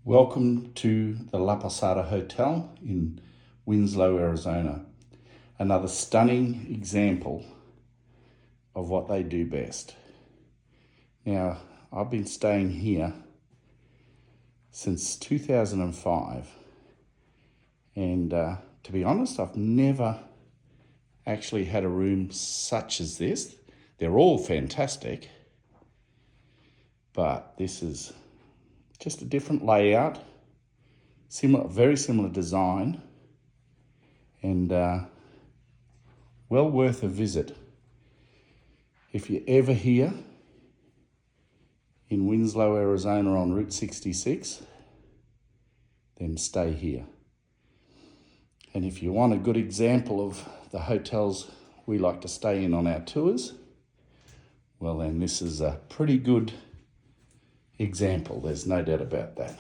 Welcome to the Posada Hotel in Winslow, Arizona. Another stunning example of what they do best. Now, I've been staying here since 2005, and to be honest, I've never actually had a room such as this. They're all fantastic, but this is just a different layout, very similar design, and well worth a visit. If you're ever here in Winslow, Arizona on Route 66, then stay here. And if you want a good example of the hotels we like to stay in on our tours, well then this is a pretty good example, there's no doubt about that.